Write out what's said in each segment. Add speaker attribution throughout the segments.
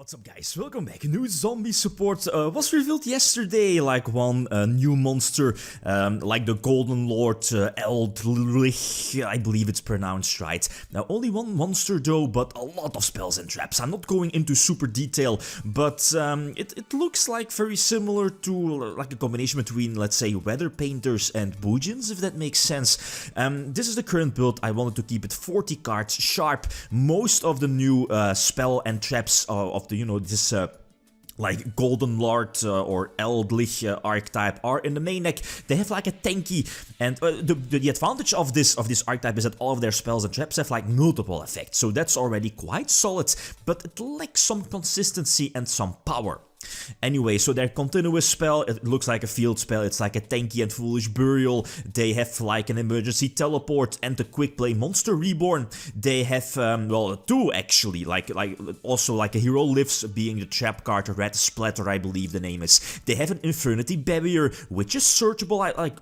Speaker 1: What's up guys, welcome back. New zombie support was revealed yesterday, like one new monster, like the Golden Lord Eldlich, I believe it's pronounced right. Now only one monster though, but a lot of spells and traps. I'm not going into super detail, but it looks like very similar to like a combination between, let's say, weather painters and Boogians, if that makes sense. This is the current build. I wanted to keep it 40 cards sharp. Most of the new spell and traps of the, this like Golden Lord or Eldlich archetype are in the main deck. They have like a tanky, and the advantage of this archetype is that all of their spells and traps have like multiple effects, so that's already quite solid, but it lacks some consistency and some power. Anyway, so their continuous spell, it looks like a field spell, it's like a tanky and foolish burial. They have like an emergency teleport and a quick play monster reborn. They have, well, two actually, like also like a hero lives, being the trap card, a red splatter I believe the name is. They have an infinity barrier, which is searchable, like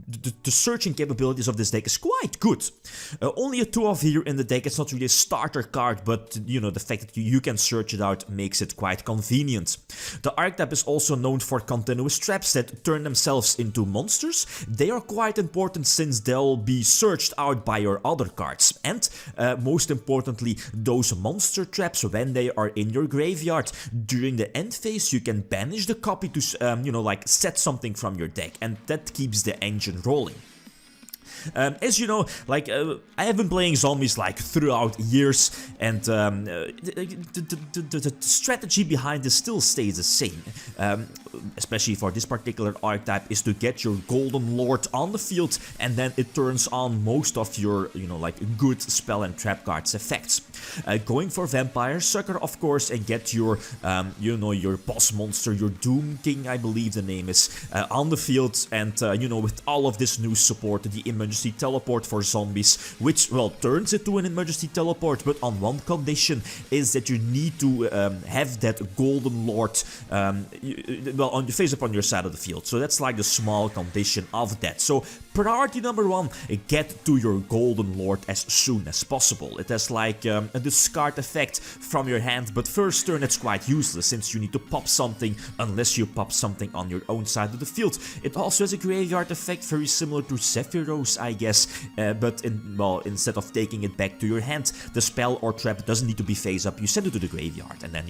Speaker 1: the searching capabilities of this deck is quite good. Only a 2-of here in the deck. It's not really a starter card, but the fact that you can search it out makes it quite convenient. The archetype is also known for continuous traps that turn themselves into monsters. They are quite important since they'll be searched out by your other cards. And most importantly, those monster traps, when they are in your graveyard during the end phase, you can banish the copy to like set something from your deck, and that keeps the engine rolling. As you know, like I have been playing zombies like throughout years, and the strategy behind this still stays the same. Especially for this particular archetype, is to get your Golden Lord on the field, and then it turns on most of your, like good spell and trap cards effects. Going for Vampire Sucker, of course, and get your, your boss monster, your Doom King, I believe the name is, on the field, and with all of this new support, the emergency teleport for zombies, which, well, turns it to an emergency teleport, but on one condition, is that you need to have that Golden Lord, on the face up on your side of the field. So that's like the small condition of that. So priority number 1, get to your Golden Lord as soon as possible. It has like a discard effect from your hand, but first turn it's quite useless since you need to pop something unless you pop something on your own side of the field. It also has a graveyard effect very similar to Sephiroth, I guess, but instead of taking it back to your hand, the spell or trap doesn't need to be face up, you send it to the graveyard, and then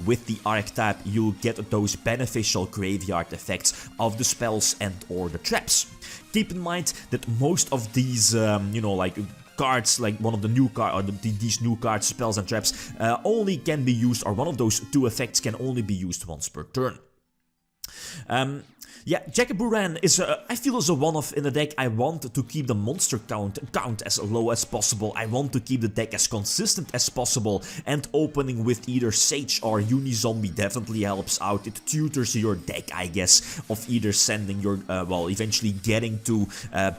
Speaker 1: with the archetype you'll get those beneficial graveyard effects of the spells and or the traps. Keep in mind that most of these like cards, like one of the new cards, or these new cards, spells and traps, only can be used, or one of those 2 effects can only be used once per turn. Yeah, Jackaburan is, I feel, is a one-off in the deck. I want to keep the monster count as low as possible. I want to keep the deck as consistent as possible, and opening with either Sage or Unizombie definitely helps out. It tutors your deck, I guess, of either sending your, eventually getting to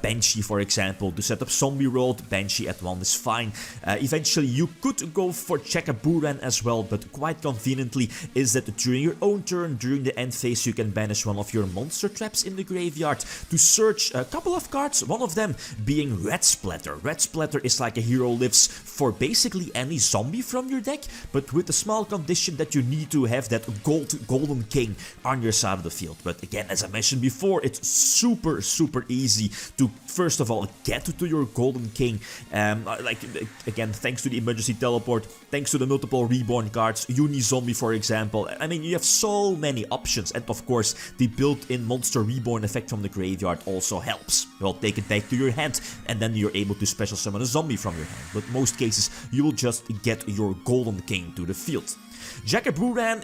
Speaker 1: Banshee, for example, to set up Zombie World. Banshee at 1 is fine. Eventually, you could go for Jackaburan as well, but quite conveniently is that during your own turn, during the end phase, you can banish one of your monster traps in the graveyard to search a couple of cards, one of them being Red Splatter. Red Splatter is like a hero lives for basically any zombie from your deck, but with the small condition that you need to have that Golden King on your side of the field. But again, as I mentioned before, it's super easy to first of all get to your Golden King, again, thanks to the emergency teleport, thanks to the multiple reborn cards, Unizombie for example. I mean, you have so many options, and of course the built-in monster reborn effect from the graveyard also helps. Well, take it back to your hand, and then you're able to special summon a zombie from your hand. But most cases, you will just get your Golden King to the field. Jackaburan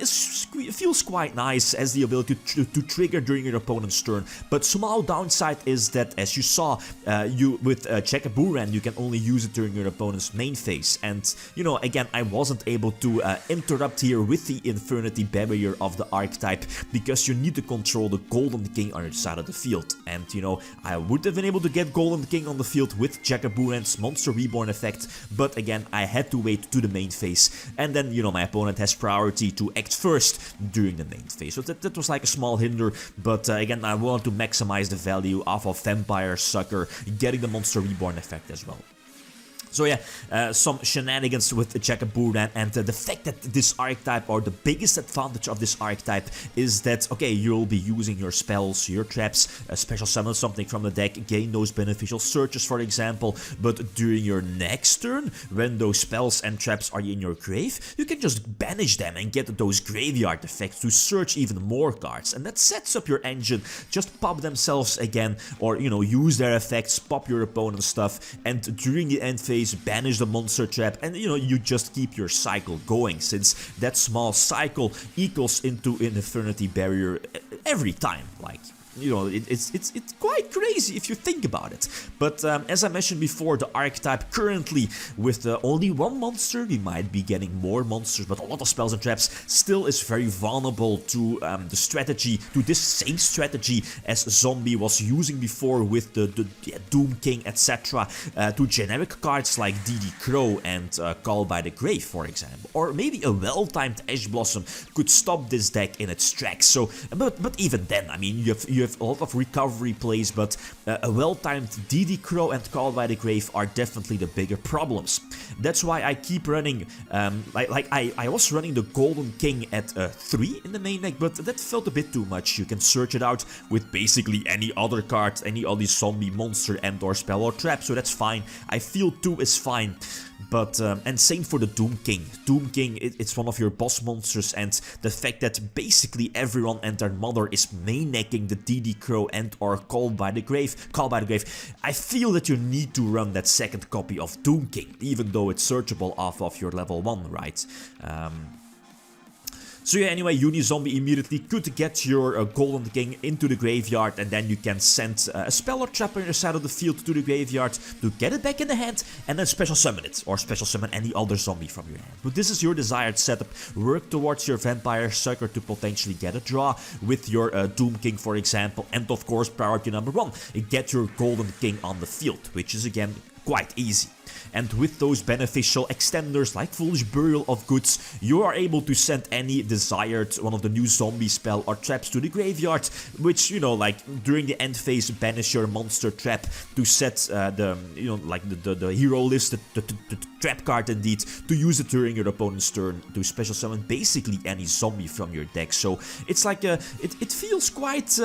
Speaker 1: feels quite nice, as the ability to trigger during your opponent's turn, but small downside is that, as you saw, with Jackaburan you can only use it during your opponent's main phase, and again, I wasn't able to interrupt here with the Infinity Barrier of the archetype, because you need to control the Golden King on your side of the field, and I would have been able to get Golden King on the field with Jackaburan's Monster Reborn effect, but again, I had to wait to the main phase, and then my opponent has priority to act first during the main phase. So that was like a small hinder, but again, I want to maximize the value of a Vampire Sucker getting the Monster Reborn effect as well. So yeah, some shenanigans with Jackaburan, and the fact that this archetype, or the biggest advantage of this archetype, is that, okay, you'll be using your spells, your traps, special summon something from the deck, gain those beneficial searches for example, but during your next turn, when those spells and traps are in your grave, you can just banish them and get those graveyard effects to search even more cards, and that sets up your engine. Just pop themselves again, or you know, use their effects, pop your opponent's stuff, and during the end phase banish the monster trap, and you know, you just keep your cycle going, since that small cycle equals into an Infinity Barrier every time. Like, you know, it's quite crazy if you think about it. But as I mentioned before, the archetype currently with only one monster, we might be getting more monsters, but a lot of spells and traps, still is very vulnerable to the strategy, to this same strategy as Zombie was using before with the Doom King, etc. To generic cards like DD Crow and Call by the Grave, for example. Or maybe a well-timed Ash Blossom could stop this deck in its tracks. So, but even then, I mean, you have a lot of recovery plays, but a well-timed DD Crow and Call by the Grave are definitely the bigger problems. That's why I keep running, I was running the Golden King at 3 in the main deck, but that felt a bit too much. You can search it out with basically any other card, any other zombie monster and or spell or trap, so that's fine. I feel 2 is fine. But, and same for the Doom King. Doom King, it's one of your boss monsters, and the fact that basically everyone and their mother is main-necking the DD Crow and or Call by the Grave, I feel that you need to run that second copy of Doom King, even though it's searchable off of your level 1, right? So yeah, anyway, Unizombie immediately could get your Golden King into the graveyard, and then you can send a spell or trap on your side of the field to the graveyard to get it back in the hand, and then special summon it, or special summon any other zombie from your hand. But this is your desired setup. Work towards your Vampire Sucker to potentially get a draw with your Doom King, for example, and of course, priority number 1, get your Golden King on the field, which is again quite easy. And with those beneficial extenders like Foolish Burial of Goods, you are able to send any desired one of the new zombie spell or traps to the graveyard, which, you know, like during the end phase, banish your monster trap to set the hero list, the trap card indeed, to use it during your opponent's turn to special summon basically any zombie from your deck. So it's like it feels quite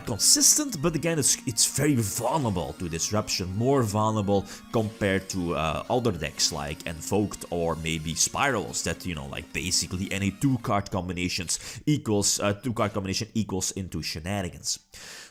Speaker 1: consistent, but again, it's very vulnerable to disruption, more vulnerable compared to other decks like Invoked or maybe Spirals that, you know, like basically any 2-card combinations equals 2-card combination equals into shenanigans.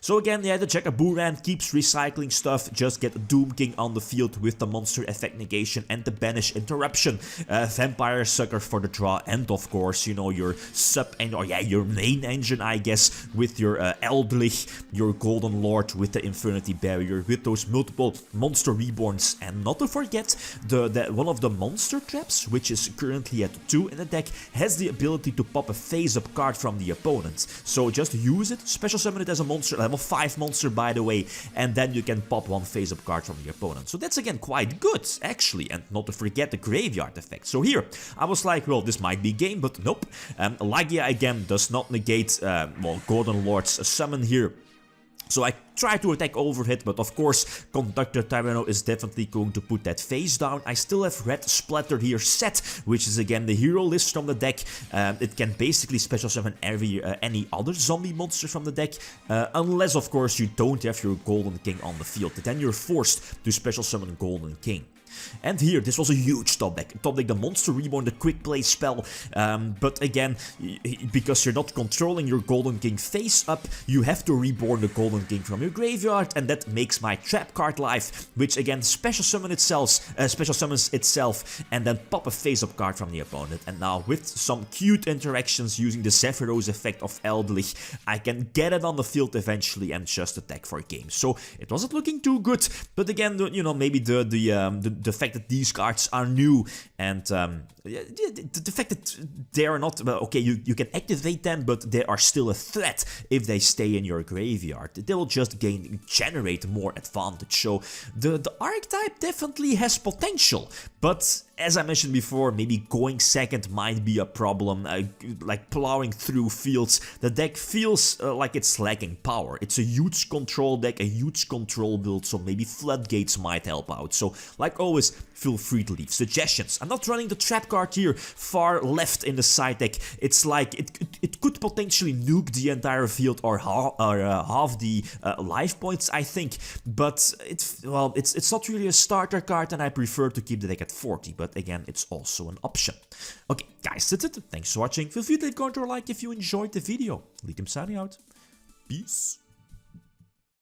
Speaker 1: So again, yeah, the Jackaburan keeps recycling stuff. Just get Doom King on the field with the monster effect negation and the banish interruption, Vampire Sucker for the draw, and of course, you know, your sub and your main engine, I guess, with your Eldlich, your Golden Lord with the Infinity Barrier, with those multiple monster reborns, and not to forget one of the monster traps, which is currently at 2 in the deck, has the ability to pop a face-up card from the opponent. So just use it, special summon it as a monster, level 5 monster by the way, and then you can pop one face-up card from the opponent. So that's again quite good, actually, and not to forget the graveyard effect. So here, I was like, well, this might be game, but nope. Lagia again does not negate, Golden Lord's summon here. So I try to attack overhit, but of course, Conductor Tyranno is definitely going to put that face down. I still have Red Splatter here set, which is again the hero list from the deck. It can basically special summon any other zombie monster from the deck, unless of course you don't have your Golden King on the field. Then you're forced to special summon Golden King. And here, this was a huge top deck. Top deck, the Monster Reborn, the Quick Play spell. But again, because you're not controlling your Golden King face up, you have to reborn the Golden King from your graveyard, and that makes my trap card live, which again special summons itself, and then pop a face up card from the opponent. And now with some cute interactions using the Sephiroth effect of Eldlich, I can get it on the field eventually and just attack for games. So it wasn't looking too good, but again, you know, maybe the fact that these cards are new and the fact that they are not, well, okay, you can activate them, but they are still a threat if they stay in your graveyard. They will just generate more advantage. So the archetype definitely has potential, but as I mentioned before, maybe going second might be a problem, like plowing through fields. The deck feels like it's lacking power. It's a huge control deck, a huge control build, so maybe floodgates might help out. So, like always, feel free to leave suggestions. I'm not running the trap card here far left in the side deck. It's like it could potentially nuke the entire field or half the life points, I think. But it's not really a starter card, and I prefer to keep the deck at 40. But again, it's also an option. Okay, guys, that's it. Thanks for watching. Feel free to leave a comment or like if you enjoyed the video. Lithium signing out. Peace.